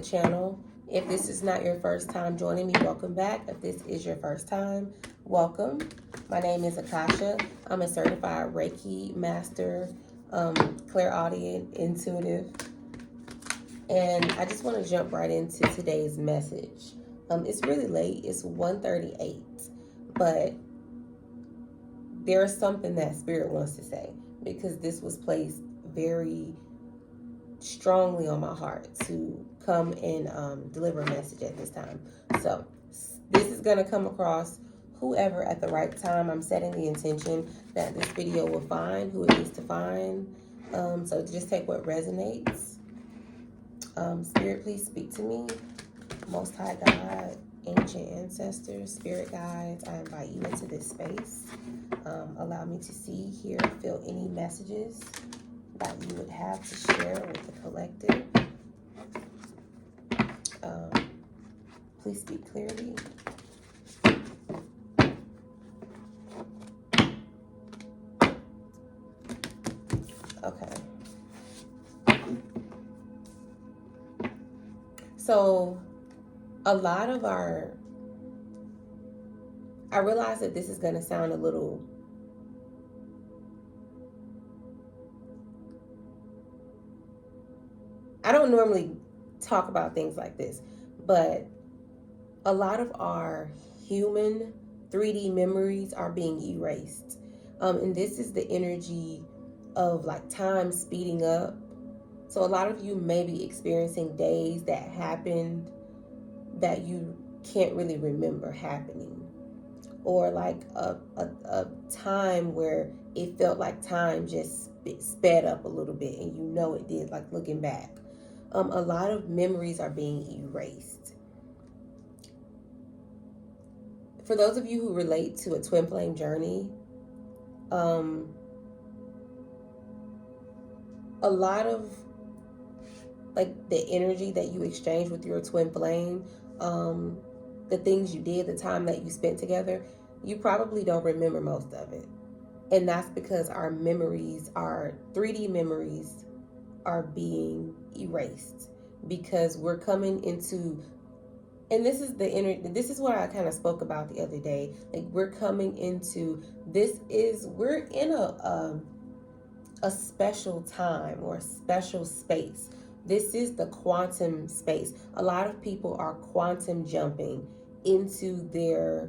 channel. If this is not your first time joining me, welcome back. If this is your first time, welcome. My name is Akasha. I'm a certified Reiki master, clairaudient, intuitive. And I just want to jump right into today's message. It's really late. It's 1:38, but there's something that Spirit wants to say because this was placed very strongly on my heart to come and deliver a message at this time. So this is going to come across whoever at the right time. I'm setting the intention that this video will find who it needs to find. So just take what resonates. Spirit, please speak to me. Most High God, ancient ancestors, spirit guides, I invite you into this space. Allow me to see, hear, feel any messages that you would have to share with the collective. Please speak clearly. Okay. So a lot of I realize that this is going to sound a little I don't normally talk about things like this, but a lot of our human 3D memories are being erased. And this is the energy of like time speeding up. So a lot of you may be experiencing days that happened that you can't really remember happening. Or like a time where it felt like time just sped up a little bit and you know it did, like looking back. A lot of memories are being erased. For those of you who relate to a twin flame journey, a lot of like the energy that you exchange with your twin flame, the things you did, the time that you spent together, you probably don't remember most of it. And that's because our memories, our 3D memories, are being erased because we're coming into, and this is this is what I kind of spoke about the other day. Like we're coming into we're in a special time or a special space. This is the quantum space. A lot of people are quantum jumping into their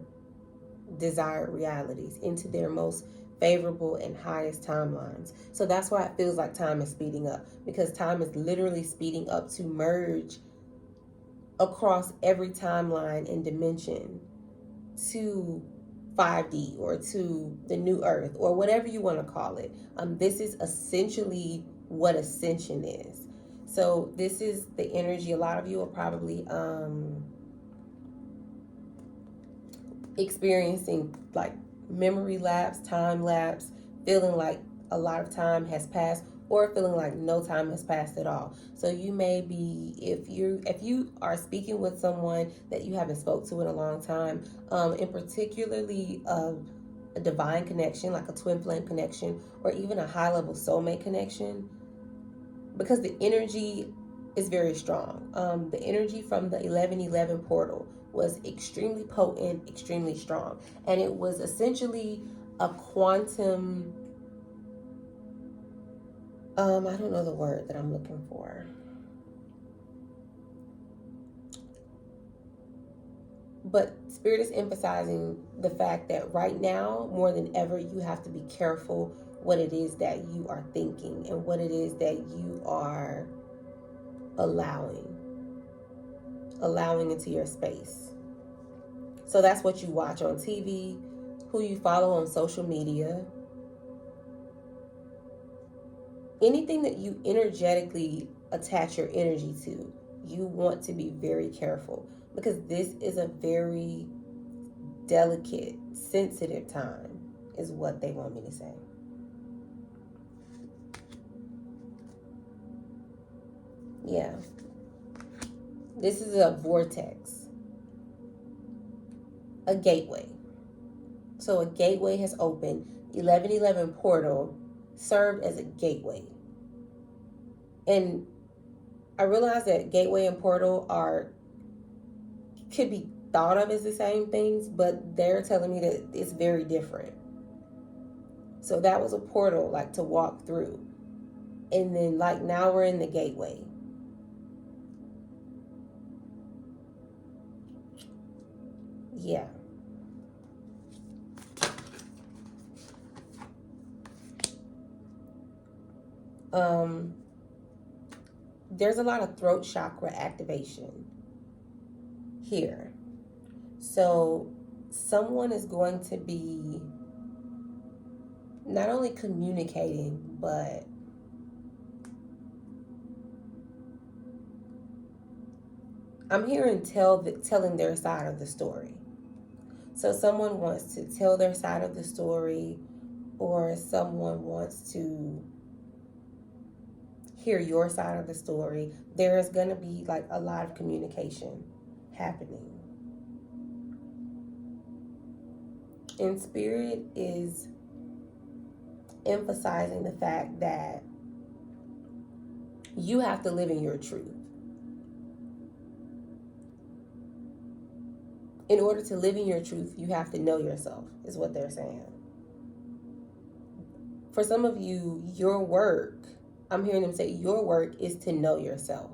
desired realities, into their most favorable and highest timelines. So that's why it feels like time is speeding up, because time is literally speeding up to merge across every timeline and dimension to 5D or to the new earth or whatever you want to call it. This is essentially what ascension is. So this is the energy. A lot of you are probably experiencing like memory lapse, time lapse, feeling like a lot of time has passed or feeling like no time has passed at all. So you may be, if you are speaking with someone that you haven't spoke to in a long time, and particularly a divine connection, like a twin flame connection, or even a high level soulmate connection, because the energy is very strong. The energy from the 1111 portal was extremely potent, extremely strong. And it was essentially a quantum, I don't know the word that I'm looking for. But Spirit is emphasizing the fact that right now, more than ever, you have to be careful what it is that you are thinking and what it is that you are allowing into your space. So that's what you watch on TV, who you follow on social media, anything that you energetically attach your energy to. You want to be very careful because this is a very delicate, sensitive time, is what they want me to say. Yeah. This is a vortex, a gateway. So a gateway has opened. 1111 portal served as a gateway. And I realize that gateway and portal could be thought of as the same things, but they're telling me that it's very different. So that was a portal, like to walk through. And then like now we're in the gateway. Yeah. There's a lot of throat chakra activation here. So someone is going to be not only communicating, but I'm hearing telling their side of the story. So someone wants to tell their side of the story, or someone wants to hear your side of the story. There is going to be like a lot of communication happening. And Spirit is emphasizing the fact that you have to live in your truth. In order to live in your truth, you have to know yourself, is what they're saying. For some of you, your work, I'm hearing them say your work is to know yourself.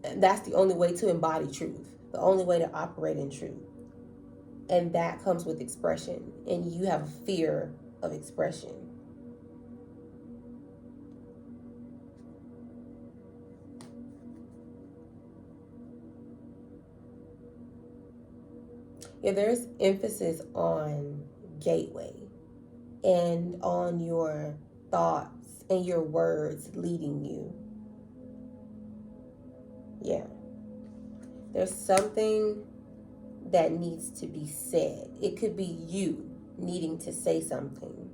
And that's the only way to embody truth, the only way to operate in truth. And that comes with expression. And you have a fear of expression. Yeah, there's emphasis on gateway and on your thoughts and your words leading you. Yeah. There's something that needs to be said. It could be you needing to say something,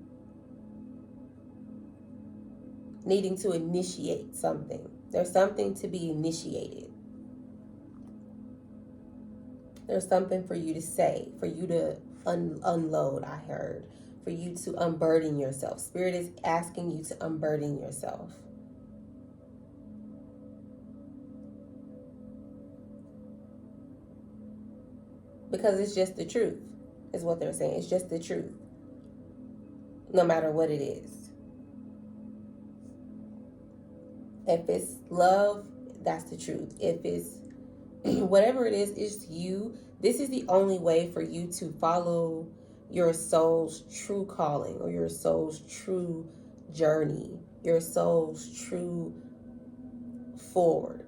needing to initiate something. There's something to be initiated. There's something for you to say, for you to unload, I heard, for you to unburden yourself. Spirit is asking you to unburden yourself. Because it's just the truth, is what they're saying. It's just the truth, no matter what it is. If it's love, that's the truth. If it's whatever it is, it's you. This is the only way for you to follow your soul's true calling, or your soul's true journey, your soul's true forward.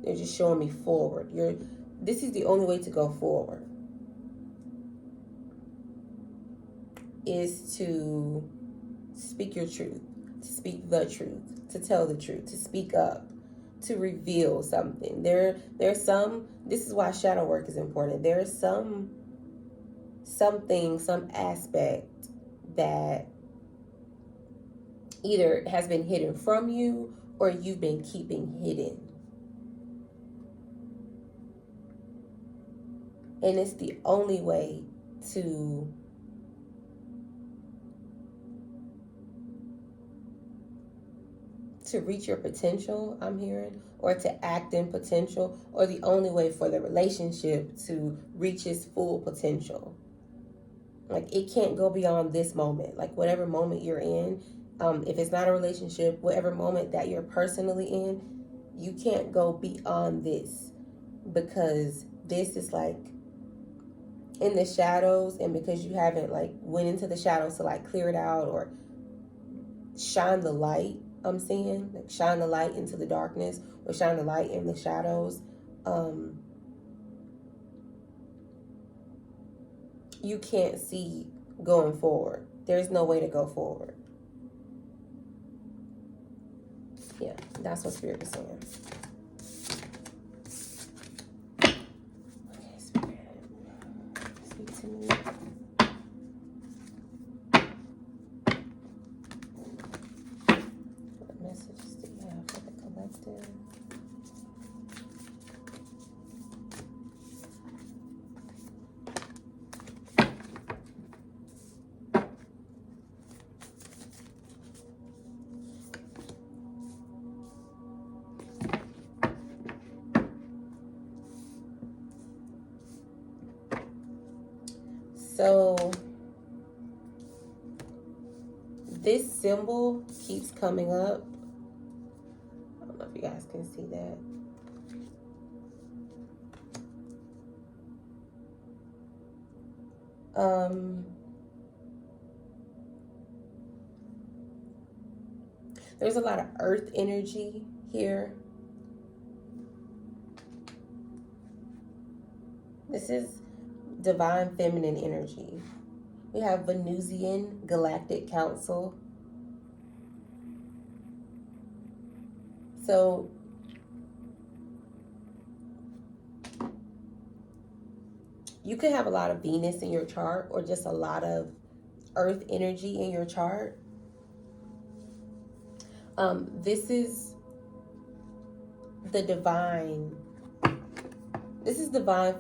They're just showing me forward. This is the only way to go forward, is to speak your truth, to speak the truth, to tell the truth, to speak up, to reveal something. There's some, this is why shadow work is important. There's something, some aspect that either has been hidden from you or you've been keeping hidden. And it's the only way to reach your potential, I'm hearing, or to act in potential, or the only way for the relationship to reach its full potential. Like, it can't go beyond this moment. Like, whatever moment you're in, if it's not a relationship, whatever moment that you're personally in, you can't go beyond this, because this is like in the shadows, and because you haven't like went into the shadows to like clear it out or shine the light. I'm seeing like shine the light into the darkness, or shine the light in the shadows. You can't see going forward. There's no way to go forward. Yeah, that's what Spirit is saying. Okay, Spirit, speak to me. What messages do you have for the collective? So this symbol keeps coming up. I don't know if you guys can see that. There's a lot of earth energy here. This is divine feminine energy. We have Venusian Galactic Council. So you could have a lot of Venus in your chart or just a lot of earth energy in your chart. This is divine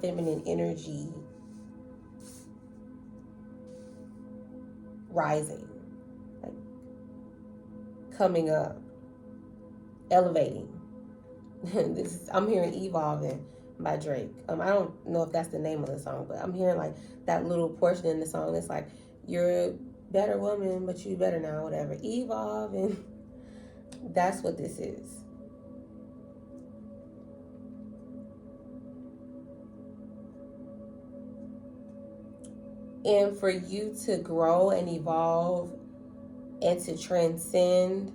feminine energy rising, like coming up, elevating. I'm hearing Evolving by Drake. I don't know if that's the name of the song, but I'm hearing like that little portion in the song. It's like, you're a better woman, but you better now, whatever. Evolve, and that's what this is. And for you to grow and evolve and to transcend,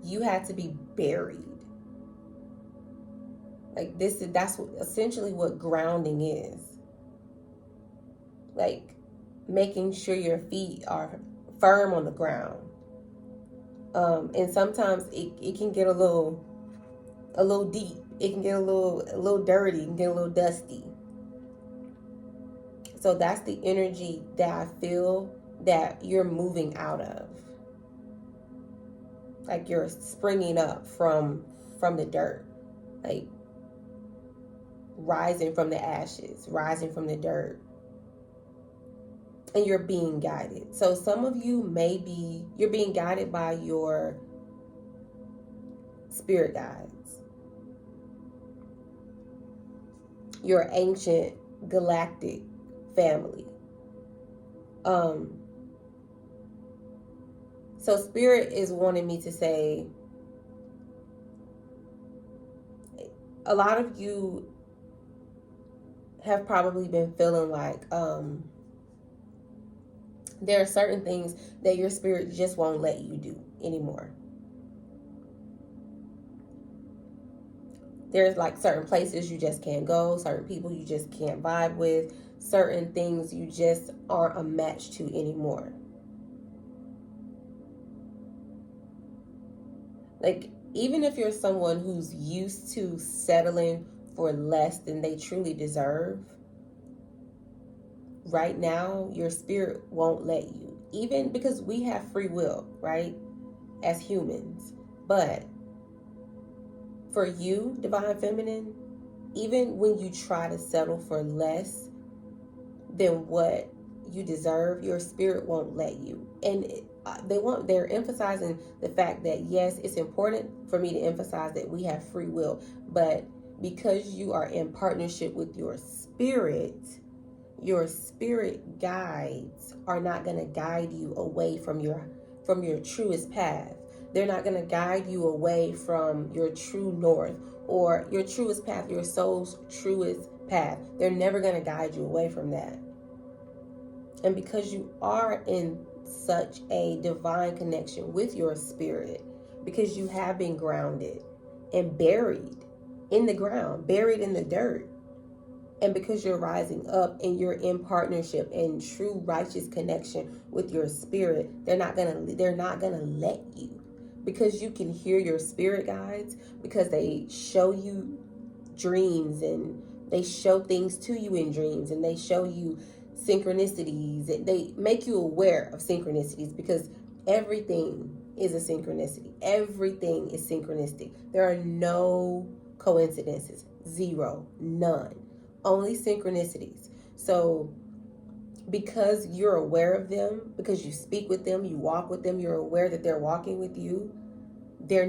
you had to be buried. Like that's essentially what grounding is. Like making sure your feet are firm on the ground. And sometimes it can get a little deep. It can get a little dirty. It can get a little dusty. So that's the energy that I feel that you're moving out of. Like you're springing up from the dirt. Like rising from the ashes, rising from the dirt. And you're being guided. So some of you you're being guided by your spirit guides. Your ancient galactic family. So spirit is wanting me to say, a lot of you have probably been feeling like there are certain things that your spirit just won't let you do anymore. There's like certain places you just can't go, certain people you just can't vibe with, certain things you just aren't a match to anymore. Like, even if you're someone who's used to settling for less than they truly deserve, right now, your spirit won't let you. Even because we have free will, right? As humans. But for you, divine feminine, even when you try to settle for less than what you deserve, your spirit won't let you. And they're emphasizing the fact that, yes, it's important for me to emphasize that we have free will, but because you are in partnership with your spirit guides are not going to guide you away from your truest path. They're not going to guide you away from your true north or your truest path, your soul's truest path. They're never going to guide you away from that. And because you are in such a divine connection with your spirit, because you have been grounded and buried in the ground, buried in the dirt, and because you're rising up and you're in partnership and true righteous connection with your spirit, they're not gonna let you, because you can hear your spirit guides, because they show you dreams and they show things to you in dreams, and they show you synchronicities. They make you aware of synchronicities, because everything is a synchronicity. Everything is synchronistic. There are no coincidences. Zero. None. Only synchronicities. So because you're aware of them, because you speak with them, you walk with them, you're aware that they're walking with you, they're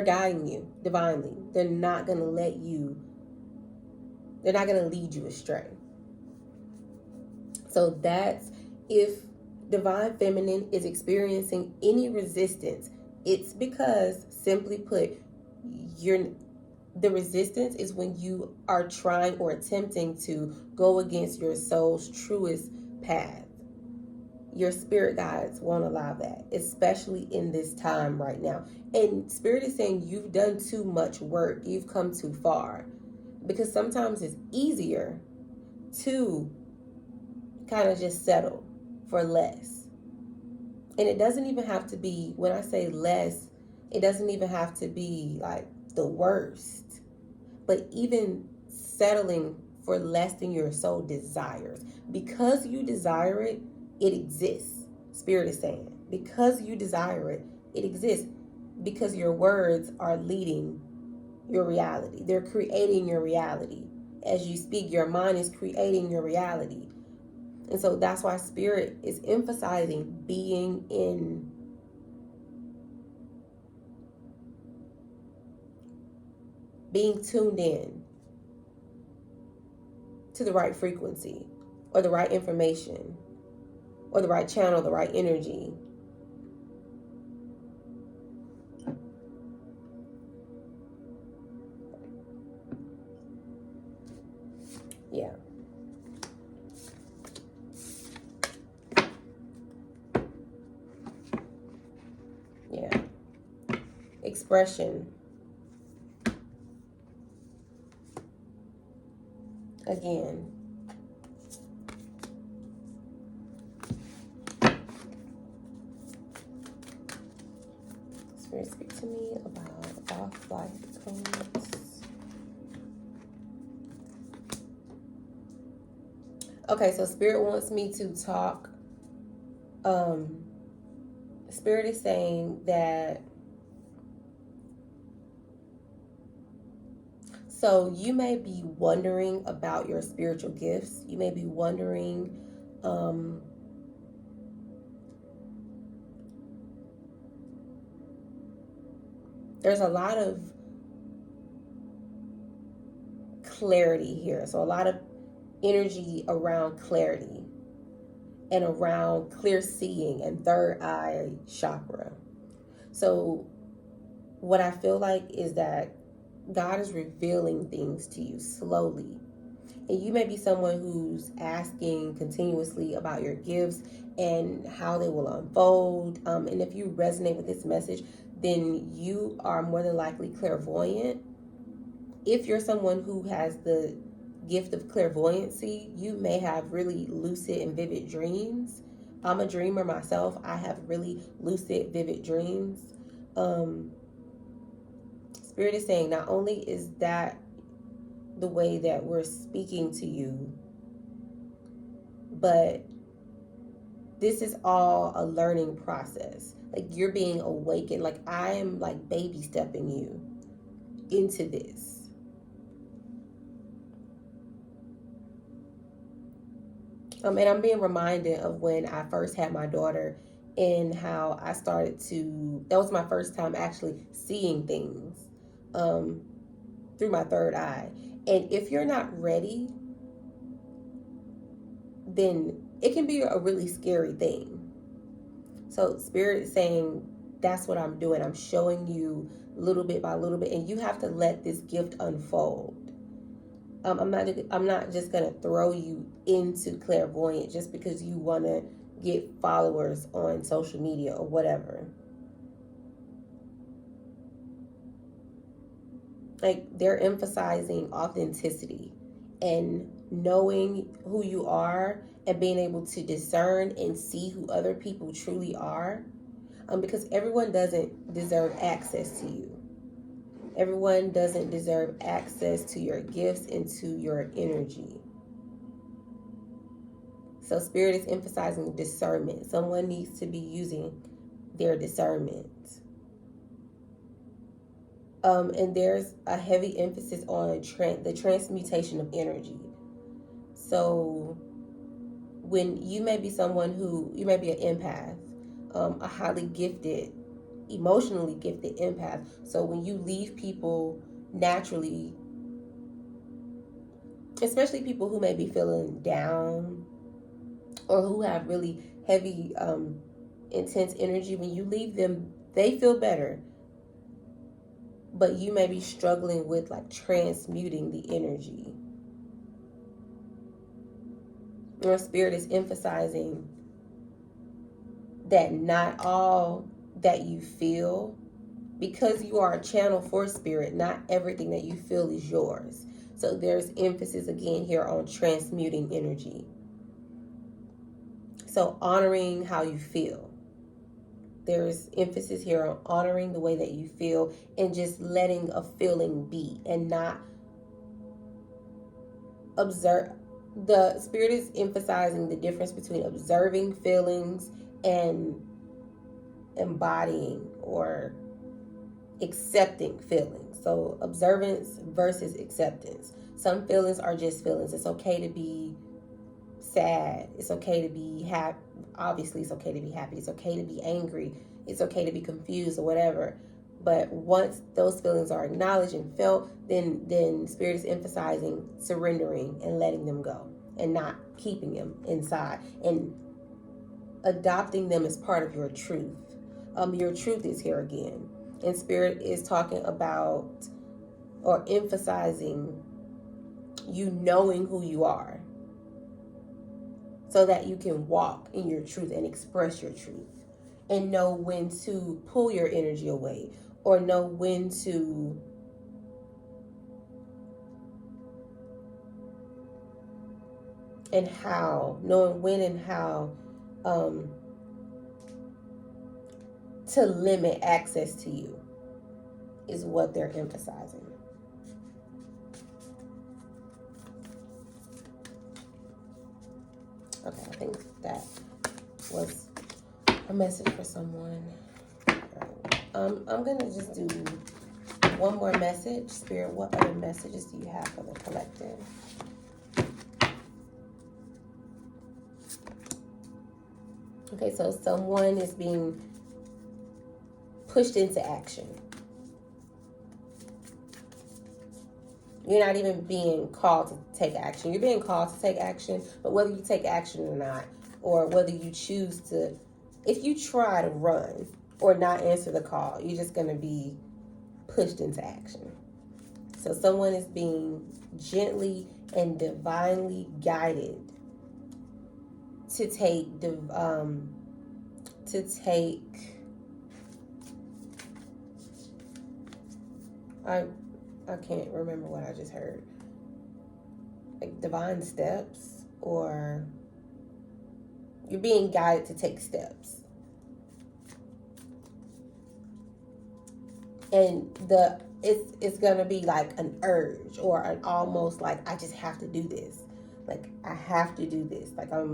guiding you divinely. They're not going to lead you astray. So that's if divine feminine is experiencing any resistance, it's because, simply put, you're the resistance is when you are trying or attempting to go against your soul's truest path. Your spirit guides won't allow that, especially in this time right now. And spirit is saying you've done too much work, you've come too far. Because sometimes it's easier to kind of just settle for less. And it doesn't even have to be, when I say less, it doesn't even have to be like the worst. But even settling for less than your soul desires. Because you desire it, it exists. Spirit is saying. Because you desire it, it exists. Because your words are leading your reality. They're creating your reality. As you speak, your mind is creating your reality. And so that's why spirit is emphasizing being tuned in to the right frequency or the right information or the right channel, the right energy. Yeah. Yeah. Expression. Again. Spirit, speak to me about off-life codes. Okay, so Spirit wants me to talk. Spirit is saying that. So you may be wondering about your spiritual gifts. You may be wondering, there's a lot of clarity here. So a lot of energy around clarity and around clear seeing and third eye chakra. So what I feel like is that God is revealing things to you slowly. And you may be someone who's asking continuously about your gifts and how they will unfold. And if you resonate with this message, then you are more than likely clairvoyant. If you're someone who has the gift of clairvoyancy, you may have really lucid and vivid dreams. I'm a dreamer myself. I have really lucid, vivid dreams. Spirit is saying not only is that the way that we're speaking to you, but this is all a learning process. Like you're being awakened. Like I am like baby stepping you into this. And I'm being reminded of when I first had my daughter and how I started to, that was my first time actually seeing things through my third eye. And if you're not ready, then it can be a really scary thing. So Spirit is saying, that's what I'm doing. I'm showing you little bit by little bit, and you have to let this gift unfold. I'm not just gonna throw you into clairvoyant just because you want to get followers on social media or whatever. Like they're emphasizing authenticity and knowing who you are and being able to discern and see who other people truly are. Because everyone doesn't deserve access to you. Everyone doesn't deserve access to your gifts and to your energy. So Spirit is emphasizing discernment. Someone needs to be using their discernment. And there's a heavy emphasis on the transmutation of energy. So when you may be someone who, you may be an empath, a highly gifted, emotionally gifted empath. So when you leave people naturally, especially people who may be feeling down, or who have really heavy, intense energy, when you leave them, they feel better. But you may be struggling with like transmuting the energy. Your spirit is emphasizing that not all that you feel, because you are a channel for spirit, not everything that you feel is yours. So there's emphasis again here on transmuting energy. So honoring how you feel. There's emphasis here on honoring the way that you feel and just letting a feeling be and not observe. The spirit is emphasizing the difference between observing feelings and embodying or accepting feelings. So observance versus acceptance. Some feelings are just feelings. It's okay to be sad. It's okay to be happy. Obviously, it's okay to be happy. It's okay to be angry. It's okay to be confused or whatever. But once those feelings are acknowledged and felt, then spirit is emphasizing surrendering and letting them go and not keeping them inside and adopting them as part of your truth. Your truth is here again. And spirit is talking about or emphasizing you knowing who you are so that you can walk in your truth and express your truth and know when to pull your energy away or know when to and how, knowing when and how to limit access to you is what they're emphasizing. Okay, I think that was a message for someone. I'm gonna just do one more message. Spirit, what other messages do you have for the collective? Okay, so someone is being pushed into action. You're not even being called to take action. You're being called to take action, but whether you take action or not, or whether you choose to, if you try to run or not answer the call, you're just going to be pushed into action. So someone is being gently and divinely guided to take I can't remember what I just heard. Like divine steps, or you're being guided to take steps. And it's gonna be like an urge or an almost like I just have to do this. Like I have to do this. Like I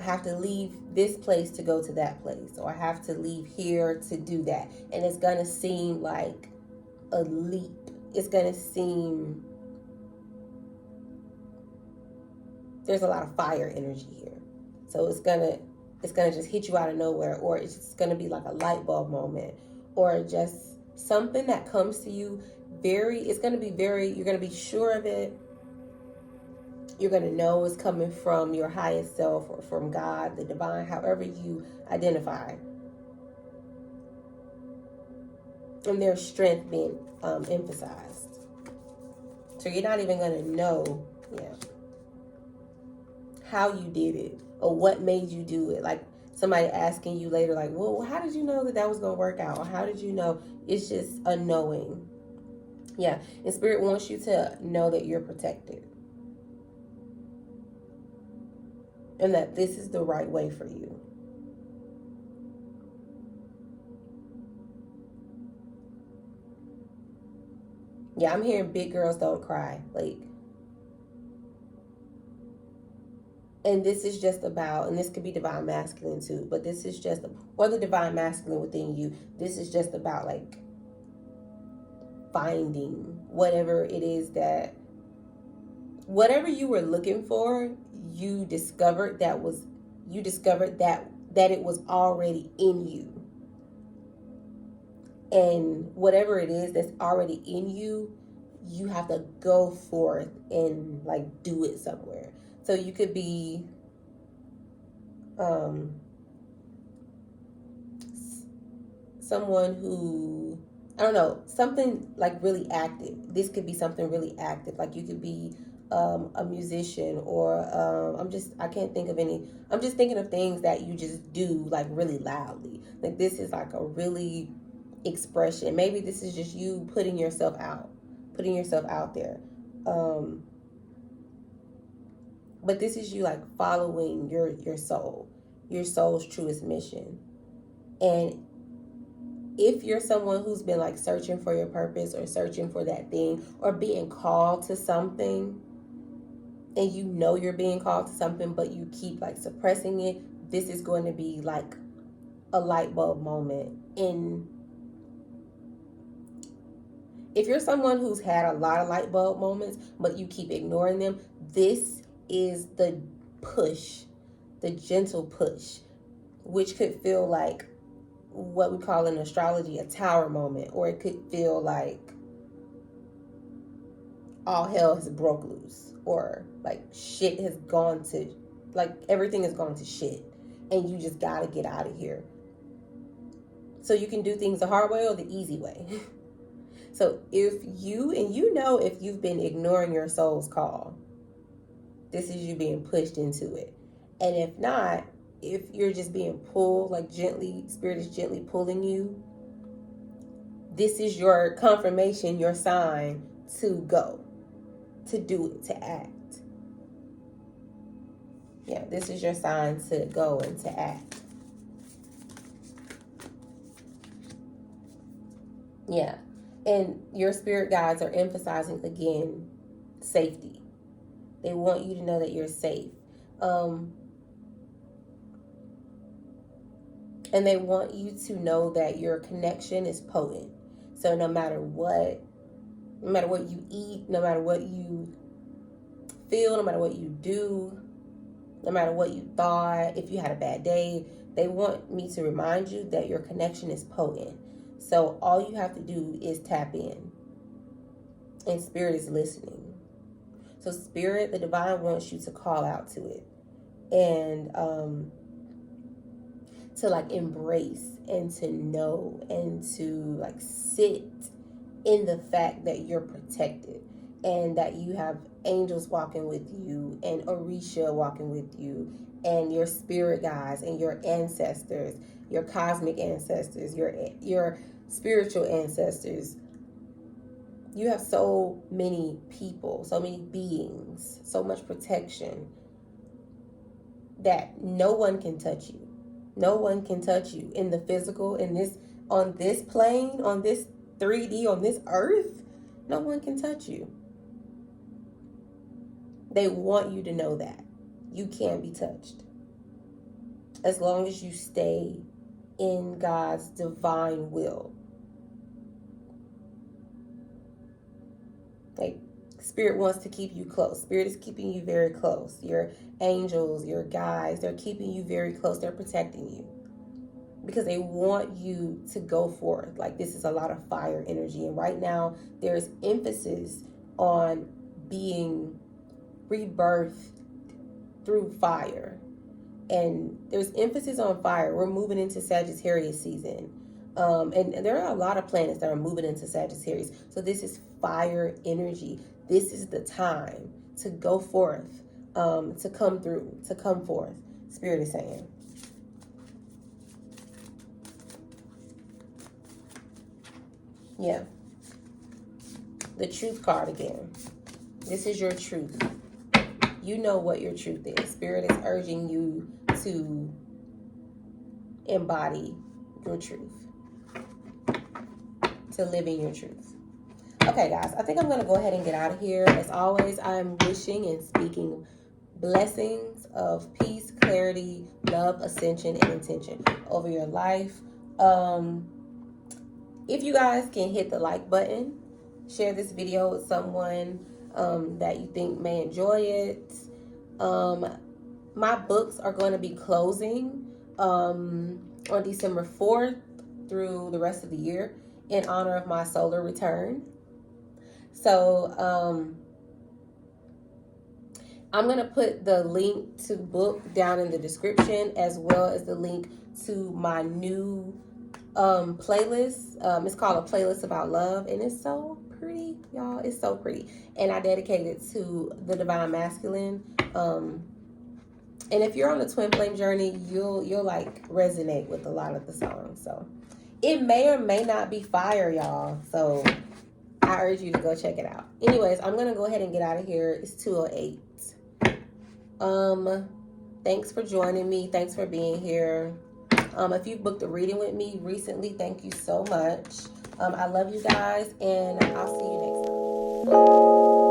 have to leave this place to go to that place, or I have to leave here to do that. And it's gonna seem like a leap. It's gonna seem there's a lot of fire energy here. So it's gonna just hit you out of nowhere, or it's just gonna be like a light bulb moment, or just something that comes to you it's gonna be you're gonna be sure of it. You're gonna know it's coming from your highest self or from God, the divine, however you identify. And there's strength being emphasized. So you're not even gonna know, how you did it or what made you do it. Like somebody asking you later, like, well, how did you know that was gonna work out? Or how did you know? It's just a knowing. Yeah, and spirit wants you to know that you're protected. And that this is the right way for you. Yeah, I'm hearing big girls don't cry. Like, and this is just about, and this could be divine masculine too, but this is just, or the divine masculine within you, this is just about like finding whatever it is that, whatever you were looking for, you discovered that it was already in you. And whatever it is that's already in you, you have to go forth and like do it somewhere. So you could be um, someone who, I don't know, something like really active. This could be something really active. Like you could be a musician, or I can't think of any. I'm just thinking of things that you just do like really loudly. Like this is like a really expression. Maybe this is just you putting yourself out there. Um, but this is you like following your soul's truest mission. And if you're someone who's been like searching for your purpose or searching for that thing or being called to something, and you know you're being called to something but you keep like suppressing it, this is going to be like a light bulb moment. In if you're someone who's had a lot of light bulb moments but you keep ignoring them, this is the push, the gentle push, which could feel like what we call in astrology a tower moment, or it could feel like all hell has broke loose, or like shit has gone to, like everything has gone to shit and you just gotta get out of here. So you can do things the hard way or the easy way. So if if you've been ignoring your soul's call, this is you being pushed into it. And if not, if you're just being pulled, like gently, spirit is gently pulling you, this is your confirmation, your sign to go, to do it, to act. Yeah, this is your sign to go and to act. Yeah. And your spirit guides are emphasizing again safety. They want you to know that you're safe. And they want you to know that your connection is potent. So no matter what you eat, no matter what you feel, no matter what you do, no matter what you thought, if you had a bad day, they want me to remind you that your connection is potent. So all you have to do is tap in. And spirit is listening. So spirit, the divine, wants you to call out to it. And to like embrace and to know and to like sit in the fact that you're protected and that you have angels walking with you and Orisha walking with you and your spirit guides and your ancestors, your cosmic ancestors, your spiritual ancestors. You have so many people, so many beings, so much protection that no one can touch you. No one can touch you in the physical, on this plane, on this 3D, on this earth. No one can touch you. They want you to know that you can't be touched. As long as you stay in God's divine will. Like, Spirit wants to keep you close. Spirit is keeping you very close. Your angels, your guides, they're keeping you very close. They're protecting you because they want you to go forth. Like, this is a lot of fire energy. And right now, there's emphasis on being rebirthed through fire. And there's emphasis on fire. We're moving into Sagittarius season. And there are a lot of planets that are moving into Sagittarius. So this is fire energy. This is the time to go forth, to come through, to come forth. Spirit is saying. Yeah. The truth card again. This is your truth. You know what your truth is. Spirit is urging you to embody your truth, to live in your truth. Okay, guys, I think I'm going to go ahead and get out of here. As always, I'm wishing and speaking blessings of peace, clarity, love, ascension, and intention over your life. If you guys can hit the like button, share this video with someone that you think may enjoy it. My books are going to be closing on December 4th through the rest of the year in honor of my solar return. So I'm going to put the link to book down in the description, as well as the link to my new playlist. It's called A Playlist About Love, and it's so pretty, y'all. It's so pretty. And I dedicate it to the divine masculine. And if you're on the twin flame journey, you'll like resonate with a lot of the songs. So it may or may not be fire, y'all. So I urge you to go check it out. Anyways, I'm gonna go ahead and get out of here. It's 2:08. Thanks for joining me. Thanks for being here. If you've booked a reading with me recently, thank you so much. I love you guys, and I'll see you next time.